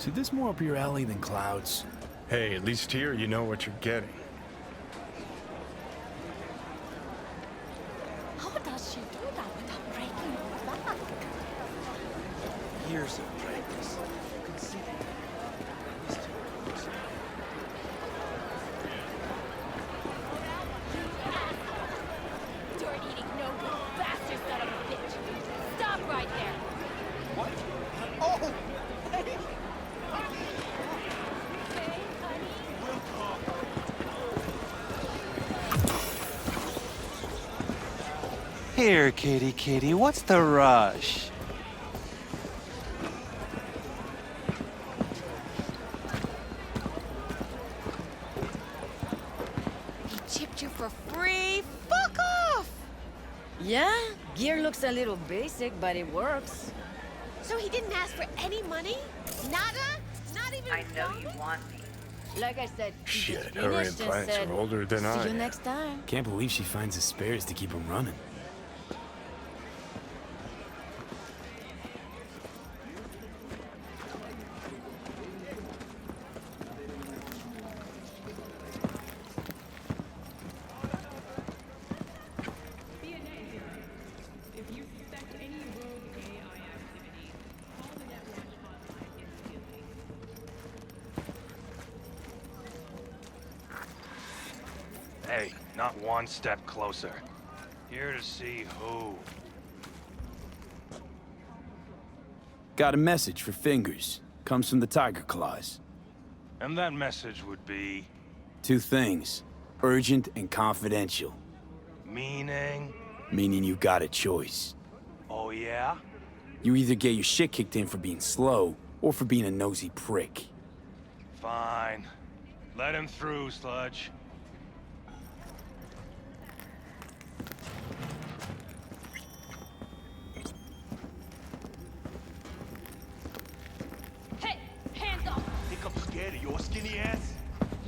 See, this more up your alley than Clouds. Hey, at least here you know what you're getting. How does she do that without breaking her back? Years of practice. You can see it. These two are close. Dirt-eating, no-good bastard son of a bitch! Stop right there! What? Oh! Hey! Hey, honey? Here, kitty kitty, what's the rush? He chipped you for free? Fuck off! Yeah, gear looks a little basic, but it works. So he didn't ask for any money? Nada? Not even I know you want me. Like I said, he Shit, just her finished and implants said, are older than I see you am. next time. Can't believe she finds the spares to keep him running. Hey, not one step closer. Here to see who. Got a message for Fingers. Comes from the Tiger Claws. And that message would be... Two things. Urgent and confidential. meaning? Meaning you got a choice. Oh yeah? You either get your shit kicked in for being slow, or for being a nosy prick. Fine. Let him through, Sludge. Hey! Hands off! Think I'm scared of your skinny ass?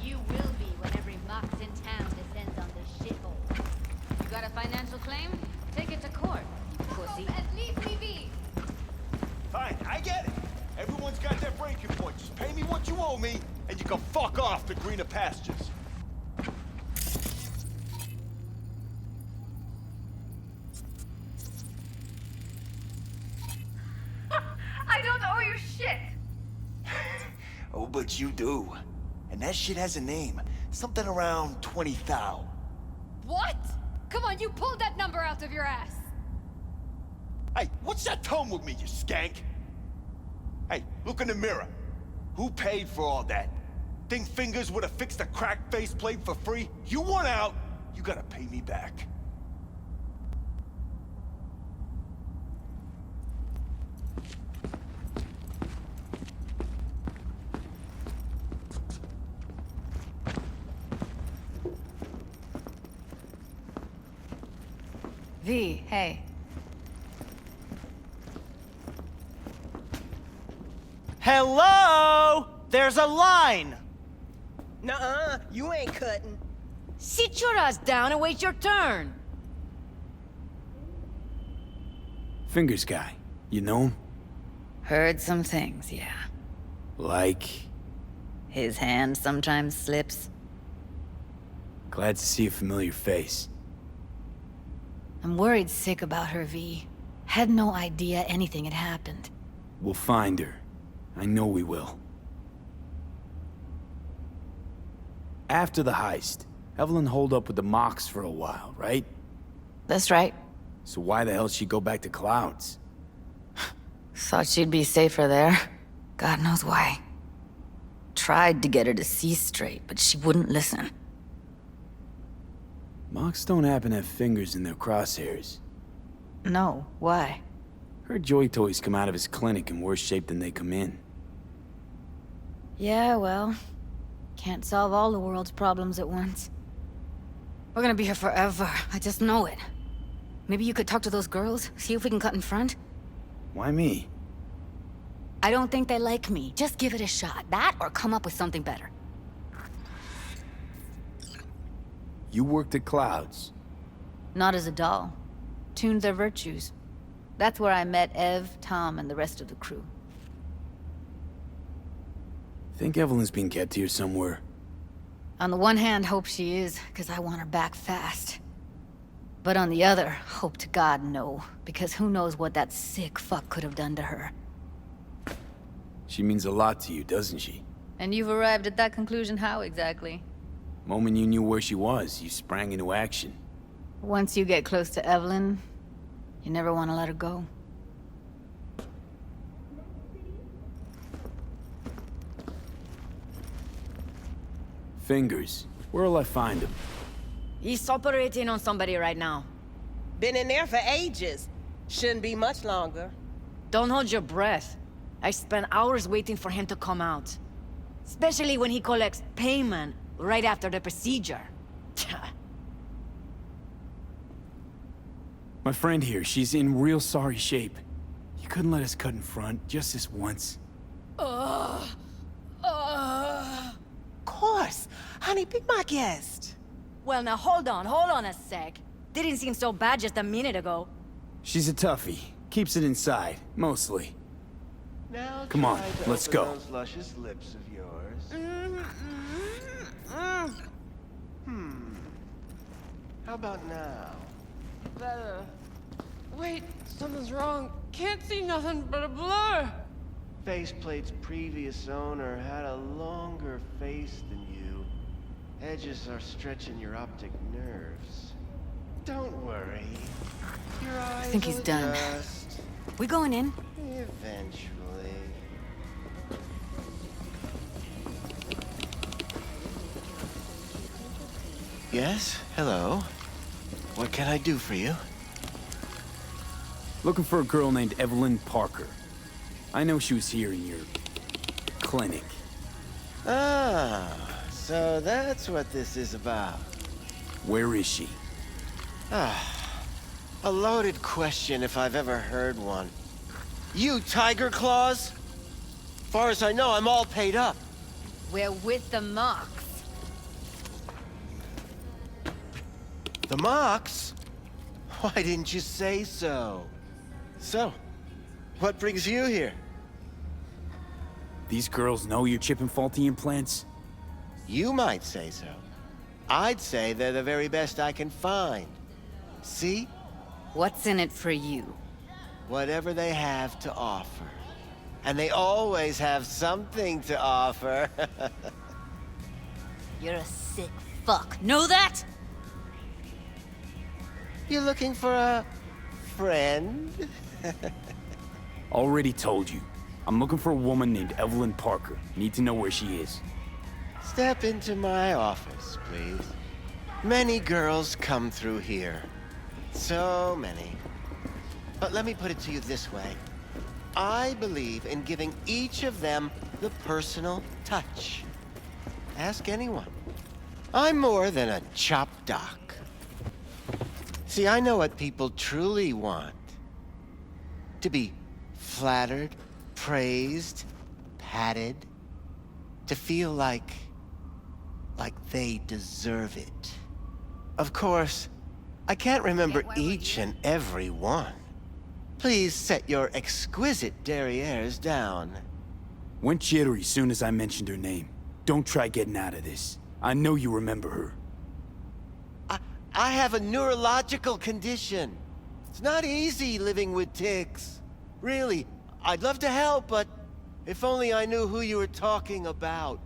You will be when every mox in town descends on this shithole. You got a financial claim? Take it to court, you pussy. At least we be! Fine, I get it. Everyone's got their breaking point. Just pay me what you owe me, and you can fuck off to greener pastures. I don't owe you shit! Oh, but you do. And that shit has a name. Something around 20 thou. What? Come on, you pulled that number out of your ass! Hey, what's that tone with me, you skank? Hey, look in the mirror. Who paid for all that? Think Fingers would have fixed a cracked faceplate for free? You want out, you gotta pay me back. V, hey. Hello? There's a line! Nuh-uh, you ain't cutting. Sit your ass down and wait your turn. Fingers guy. You know him? Heard some things, yeah. Like... His hand sometimes slips. Glad to see a familiar face. I'm worried sick about her, V. Had no idea anything had happened. We'll find her. I know we will. After the heist, Evelyn holed up with the Mox for a while, right? That's right. So why the hell she go back to Clouds? Thought she'd be safer there. God knows why. Tried to get her to see straight, but she wouldn't listen. Mox don't happen to have fingers in their crosshairs. No, why? Her joy toys come out of his clinic in worse shape than they come in. Yeah, well, can't solve all the world's problems at once. We're gonna be here forever, I just know it. Maybe you could talk to those girls, see if we can cut in front? Why me? I don't think they like me. Just give it a shot. That or come up with something better. You worked at Clouds. Not as a doll. Tuned their virtues. That's where I met Ev, Tom, and the rest of the crew. Think Evelyn's being kept here somewhere. On the one hand, hope she is, because I want her back fast. But on the other, hope to God no, because who knows what that sick fuck could have done to her. She means a lot to you, doesn't she? And you've arrived at that conclusion how exactly? Moment you knew where she was, you sprang into action. Once you get close to Evelyn, you never want to let her go. Fingers. Where'll I find him? He's operating on somebody right now. Been in there for ages. Shouldn't be much longer. Don't hold your breath. I spent hours waiting for him to come out. Especially when he collects payment right after the procedure. My friend here, she's in real sorry shape. You couldn't let us cut in front, just this once. Of course. Honey, be my guest. Well, now hold on a sec. Didn't seem so bad just a minute ago. She's a toughie. Keeps it inside, mostly. Now Come on, try to let's open go. Those luscious lips of yours. How about now? Better. Wait, something's wrong. Can't see nothing but a blur. Faceplate's previous owner had a longer face than you. Edges are stretching your optic nerves. Don't worry. Your eyes I think he's will done. adjust We going in? eventually. Yes? Hello? What can I do for you? Looking for a girl named Evelyn Parker. I know she was here in your clinic. Ah, so that's what this is about. Where is she? A loaded question if I've ever heard one. You Tiger Claws? Far as I know, I'm all paid up. We're with the Mox. The Mox? Why didn't you say so? So, what brings you here? These girls know you're chipping faulty implants? You might say so. I'd say they're the very best I can find. See? What's in it for you? Whatever they have to offer. And they always have something to offer. You're a sick fuck. Know that? You looking for a friend? Already told you. I'm looking for a woman named Evelyn Parker. Need to know where she is. Step into my office, please. Many girls come through here. So many. But let me put it to you this way. I believe in giving each of them the personal touch. Ask anyone. I'm more than a chop doc. See, I know what people truly want. To be flattered, praised, patted. To feel like they deserve it. Of course, I can't remember each and every one. Please set your exquisite derrieres down. Went jittery soon as I mentioned her name. Don't try getting out of this. I know you remember her. I have a neurological condition. It's not easy living with tics. Really, I'd love to help, but if only I knew who you were talking about.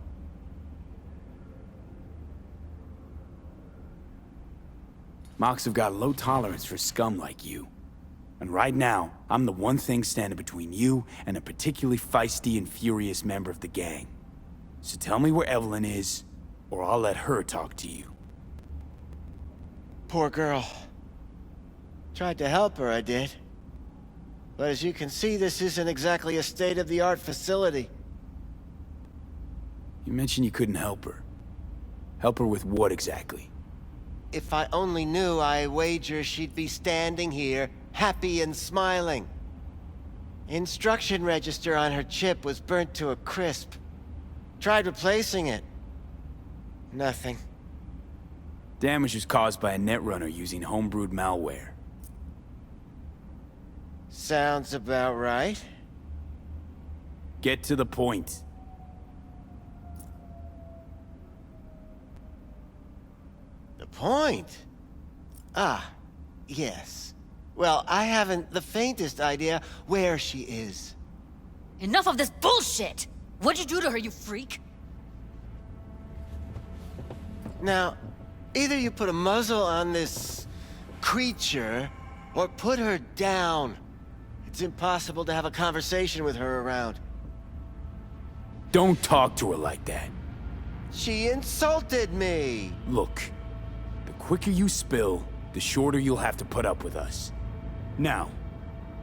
Mox have got a low tolerance for scum like you. And right now, I'm the one thing standing between you and a particularly feisty and furious member of the gang. So tell me where Evelyn is, or I'll let her talk to you. Poor girl. Tried to help her, I did. But as you can see, this isn't exactly a state-of-the-art facility. You mentioned you couldn't help her. Help her with what exactly? If I only knew, I wager she'd be standing here, happy and smiling. Instruction register on her chip was burnt to a crisp. Tried replacing it. Nothing. Damage was caused by a netrunner using homebrewed malware. Sounds about right. Get to the point. The point? Ah, yes. Well, I haven't the faintest idea where she is. Enough of this bullshit! What'd you do to her, you freak? Now, either you put a muzzle on this creature, or put her down. It's impossible to have a conversation with her around. Don't talk to her like that. She insulted me! Look, the quicker you spill, the shorter you'll have to put up with us. Now,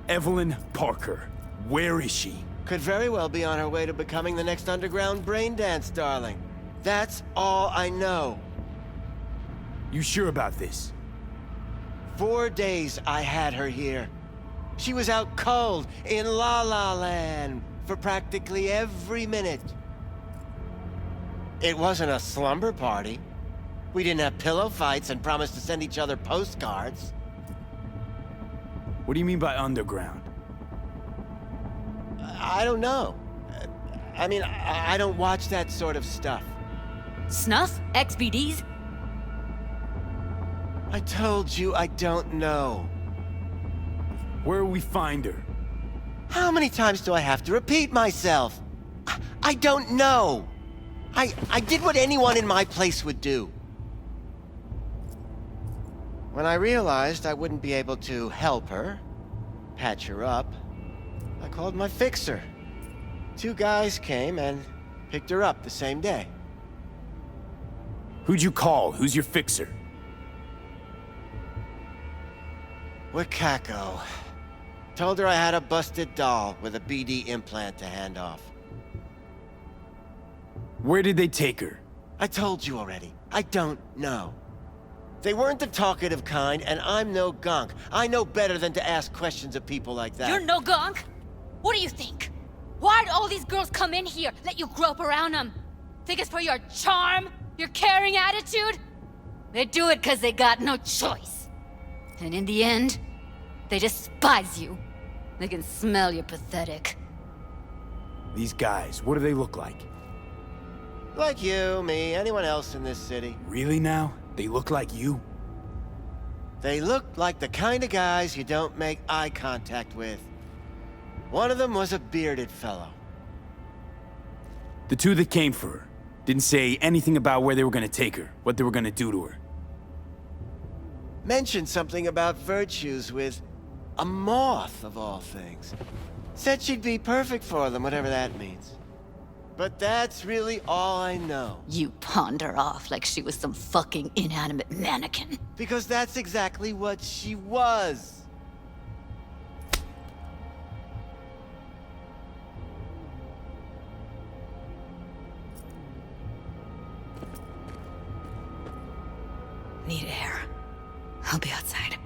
Evelyn Parker, where is she? Could very well be on her way to becoming the next underground brain dance darling. That's all I know. You sure about this? 4 days I had her here. She was out cold in La La Land for practically every minute. It wasn't a slumber party. We didn't have pillow fights and promised to send each other postcards. What do you mean by underground? I don't know. I mean, I don't watch that sort of stuff. Snuff? XBDs? I told you I don't know. Where will we find her? How many times do I have to repeat myself? I don't know. I did what anyone in my place would do. When I realized I wouldn't be able to help her, patch her up, I called my fixer. 2 guys came and picked her up the same day. Who'd you call? Who's your fixer? Wakako. Told her I had a busted doll with a BD implant to hand off. Where did they take her? I told you already. I don't know. They weren't the talkative kind, and I'm no gonk. I know better than to ask questions of people like that. You're no gonk? What do you think? Why'd all these girls come in here, let you grope around them? Think it's for your charm? Your caring attitude? They do it because they got no choice. And in the end, they despise you. They can smell you're pathetic. These guys, what do they look like? Like you, me, anyone else in this city. Really now? They look like you? They look like the kind of guys you don't make eye contact with. One of them was a bearded fellow. The 2 that came for her didn't say anything about where they were gonna take her, what they were gonna do to her. Mentioned something about virtues with a moth, of all things. Said she'd be perfect for them, whatever that means. But that's really all I know. You pawned her off like she was some fucking inanimate mannequin. Because that's exactly what she was. Need air. I'll be outside.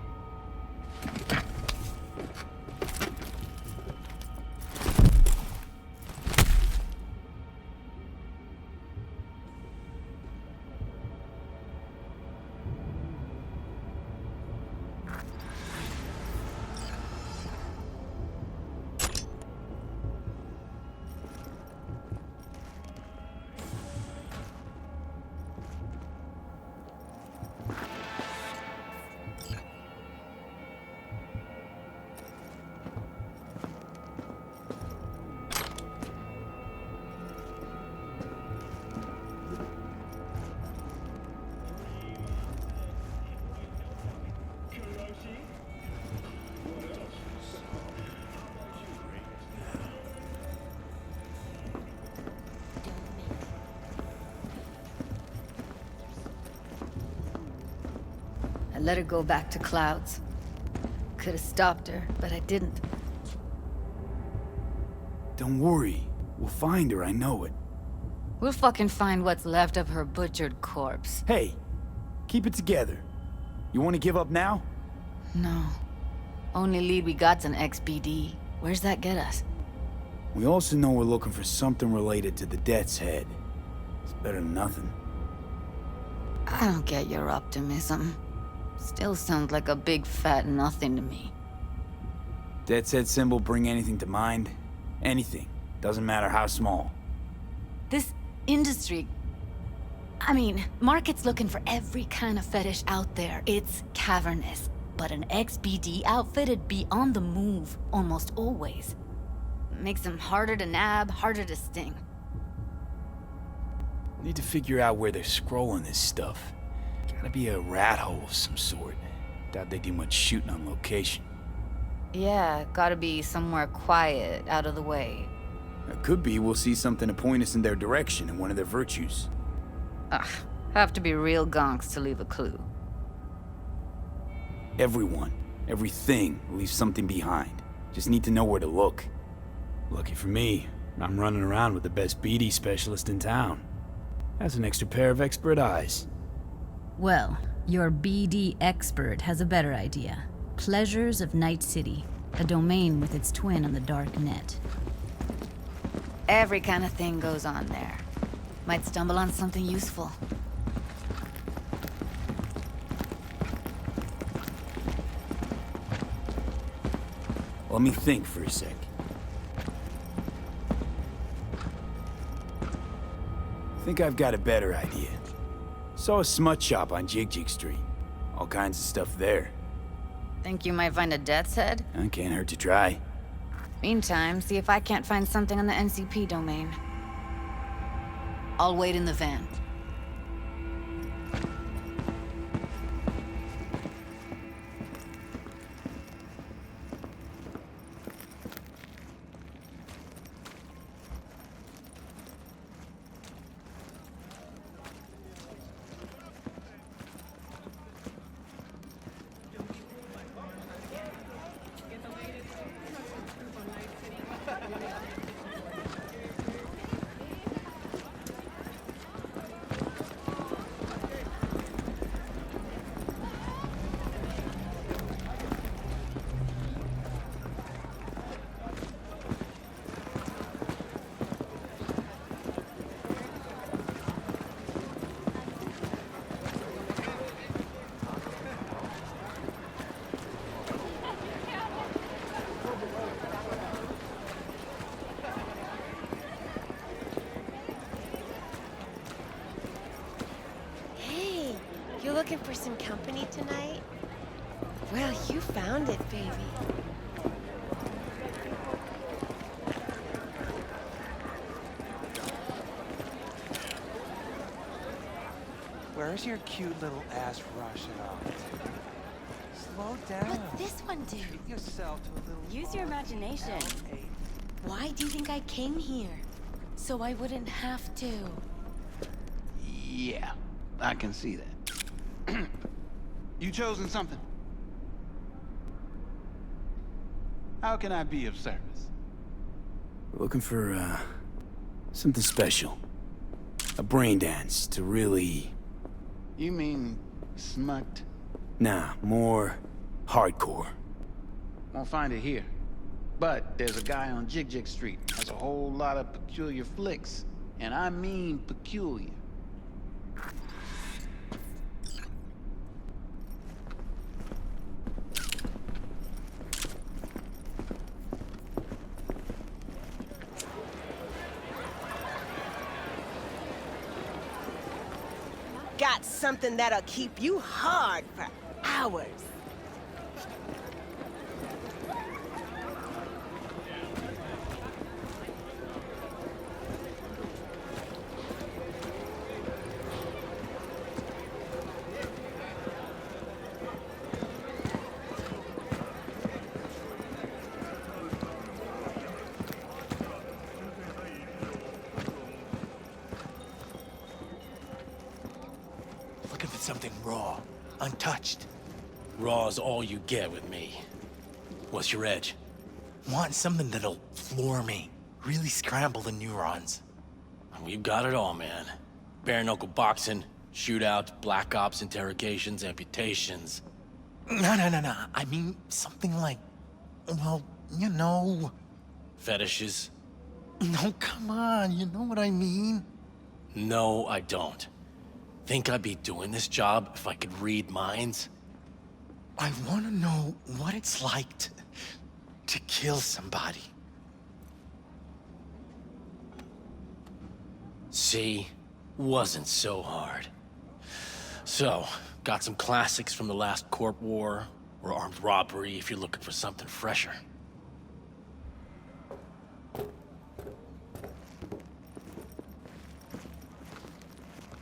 I let her go back to Clouds. Could have stopped her, but I didn't. Don't worry. We'll find her, I know it. We'll fucking find what's left of her butchered corpse. Hey, keep it together. You want to give up now? No. Only lead we got's an XBD. Where's that get us? We also know we're looking for something related to the Death's Head. It's better than nothing. I don't get your optimism. Still sounds like a big fat nothing to me. Death's Head symbol bring anything to mind? Anything. Doesn't matter how small. This industry... I mean, market's looking for every kind of fetish out there. It's cavernous. But an ex-BD outfit'd be on the move, almost always. Makes them harder to nab, harder to sting. Need to figure out where they're scrolling this stuff. Gotta be a rat hole of some sort. Doubt they do much shooting on location. Yeah, gotta be somewhere quiet, out of the way. It could be we'll see something to point us in their direction in one of their virtues. Ugh, have to be real gonks to leave a clue. Everyone, everything leaves something behind. Just need to know where to look. Lucky for me, I'm running around with the best BD specialist in town. Has an extra pair of expert eyes. Well, your BD expert has a better idea. Pleasures of Night City, a domain with its twin on the dark net. Every kind of thing goes on there. Might stumble on something useful. Let me think for a sec. Think I've got a better idea. Saw a smut shop on Jig-Jig Street. All kinds of stuff there. Think you might find a death's head? Can't hurt to try. Meantime, see if I can't find something on the NCP domain. I'll wait in the van. You looking for some company tonight? Well, you found it, baby. Where's your cute little ass rushing off to? Slow down. What's this one do? Treat yourself to a little Use your imagination. Why do you think I came here? So I wouldn't have to. Yeah, I can see that. You chosen something? How can I be of service? Looking for, something special. A brain dance to really... You mean smut? Nah, more hardcore. Won't find it here. But there's a guy on Jig-Jig Street. Has a whole lot of peculiar flicks. And I mean peculiar. Got something that'll keep you hard for hours. Looking for something raw, untouched. Raw's all you get with me. What's your edge? Want something that'll floor me, really scramble the neurons. We've got it all, man. Bare-knuckle boxing, shootouts, black ops, interrogations, amputations. No. I mean, something like, well, you know... Fetishes? No, come on, you know what I mean? No, I don't. Think I'd be doing this job if I could read minds? I want to know what it's like to kill somebody. See? wasn't so hard. So, got some classics from the last Corp War, or armed robbery if you're looking for something fresher.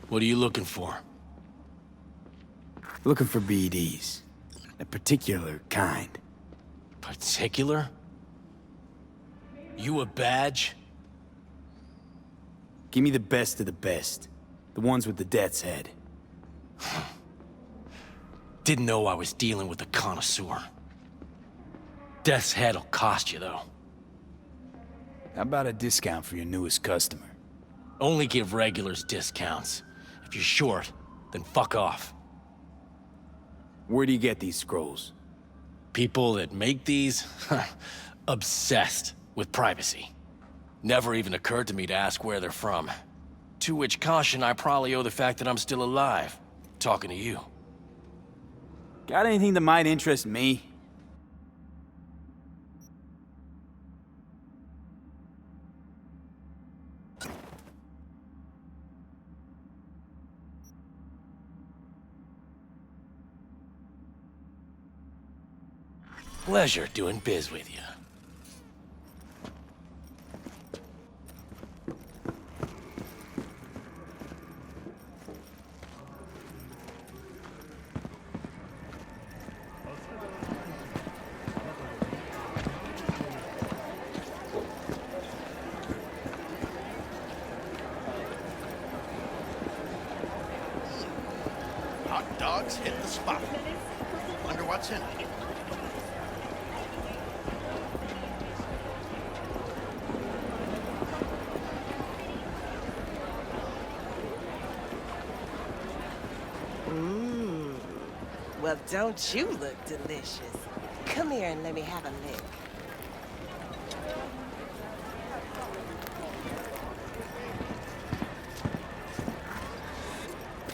What are you looking for? Looking for BDs. A particular kind. Particular? You a badge? Give me the best of the best. The ones with the death's head. Didn't know I was dealing with a connoisseur. Death's head'll cost you, though. How about a discount for your newest customer? Only give regulars discounts. If you're short, then fuck off. Where do you get these scrolls? People that make these, obsessed with privacy. Never even occurred to me to ask where they're from. To which caution I probably owe the fact that I'm still alive, talking to you. Got anything that might interest me? Pleasure doing biz with you. Hot dogs hit the spot. Wonder what's in it. Well, don't you look delicious? Come here and let me have a lick.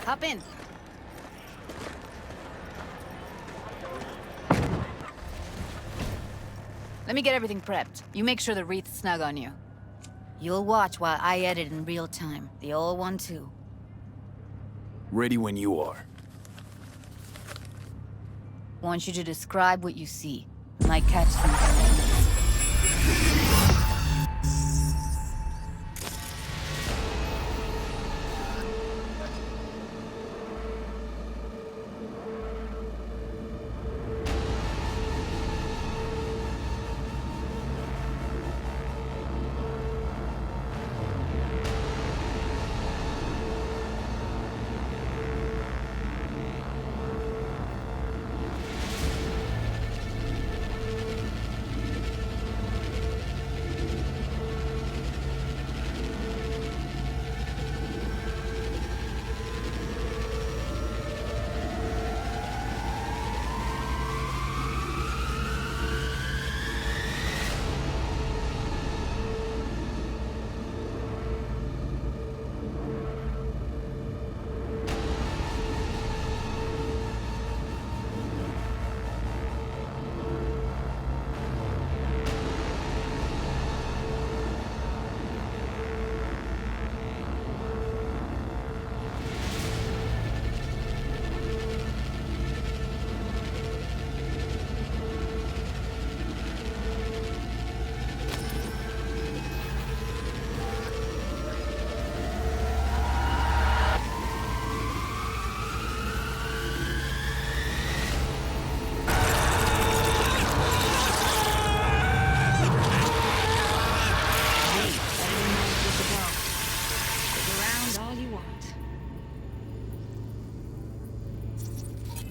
Hop in. Let me get everything prepped. You make sure the wreath's snug on you. You'll watch while I edit in real time. The old one, too. Ready when you are. Want you to describe what you see. Might catch something.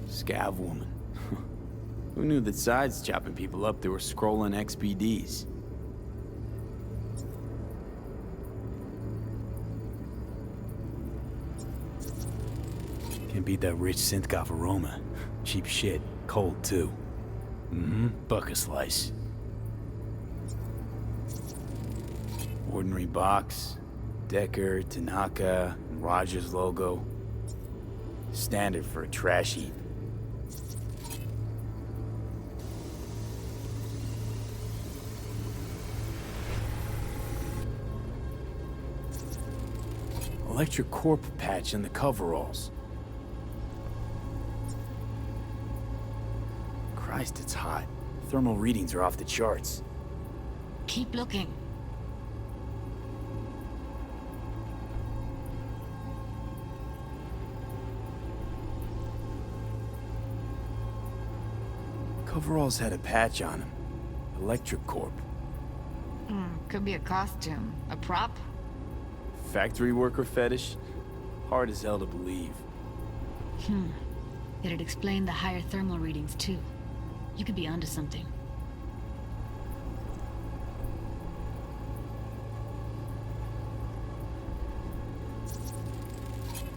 Scav woman. Who knew that sides chopping people up, they were scrolling XBDs? Can't beat that rich synth-goth aroma. Cheap shit. Cold, too. Buck a slice. Ordinary box. Decker, Tanaka, and Rogers logo. Standard for a trash heap. electric corp patch in the coveralls. Christ, it's hot. Thermal readings are off the charts. Keep looking. Coveralls had a patch on them. Electric corp. Could be a costume. A prop? Factory worker fetish? Hard as hell to believe. It'd explain the higher thermal readings, too. You could be onto something.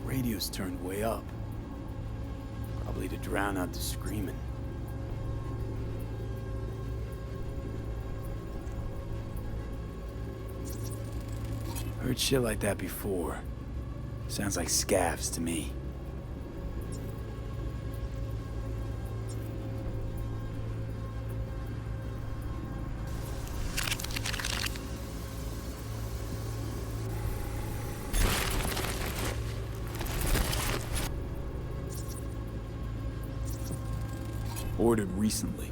Radio's turned way up. Probably to drown out the screaming. Heard shit like that before. Sounds like scavs to me. Ordered recently.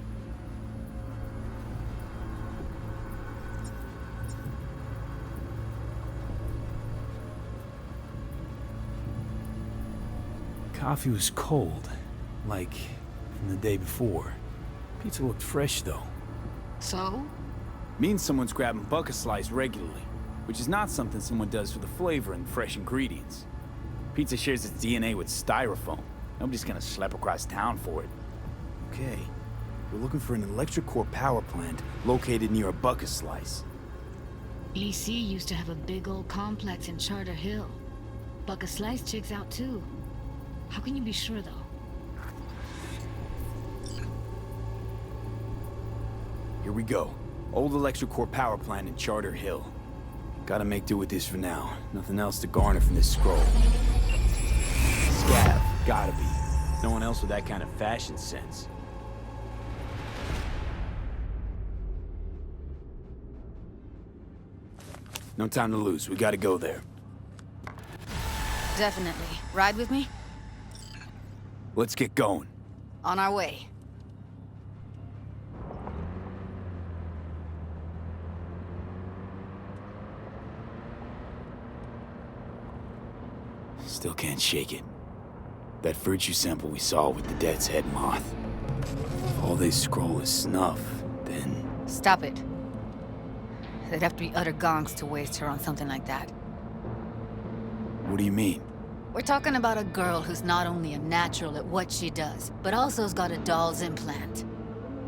Coffee was cold, like from the day before. Pizza looked fresh, though. So? Means someone's grabbing bucket slice regularly, which is not something someone does for the flavor and fresh ingredients. Pizza shares its DNA with styrofoam. Nobody's gonna schlep across town for it. Okay, we're looking for an electric core power plant located near a bucket slice. EC used to have a big old complex in Charter Hill. Bucket Slice checks out, too. How can you be sure, though? Here we go. Old electric core power plant in Charter Hill. Gotta make do with this for now. Nothing else to garner from this scroll. Scav, gotta be. No one else with that kind of fashion sense. No time to lose. We gotta go there. Definitely. Ride with me? Let's get going. On our way. Still can't shake it. That virtue sample we saw with the Death's Head moth. If all they scroll is snuff, then... Stop it. They'd have to be utter gonks to waste her on something like that. What do you mean? We're talking about a girl who's not only a natural at what she does, but also has got a doll's implant.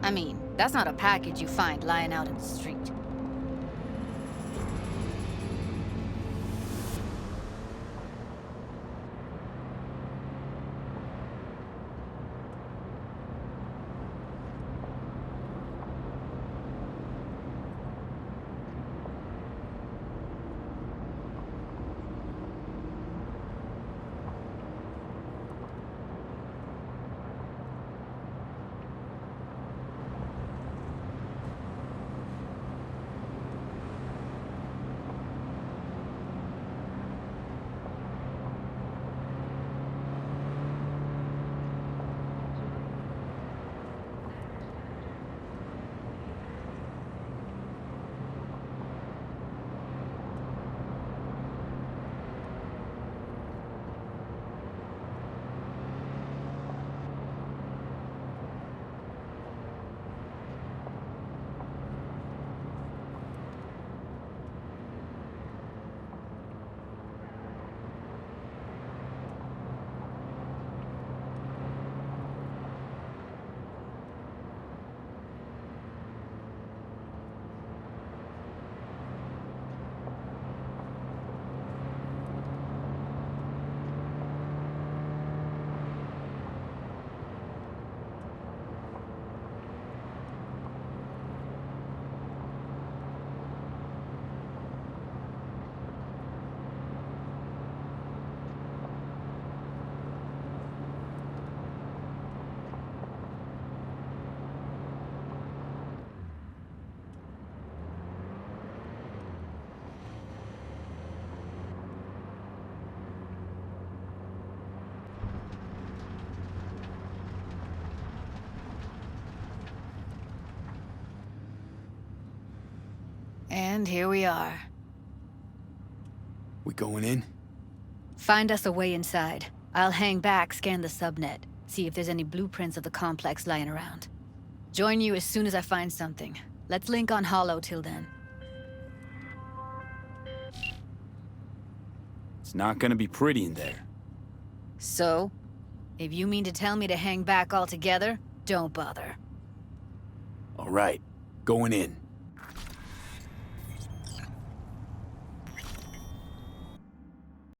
I mean, that's not a package you find lying out in the street. And here we are. We going in? Find us a way inside. I'll hang back, scan the subnet, see if there's any blueprints of the complex lying around. Join you as soon as I find something. Let's link on Hollow till then. It's not gonna be pretty in there. So? If you mean to tell me to hang back altogether, don't bother. All right, going in.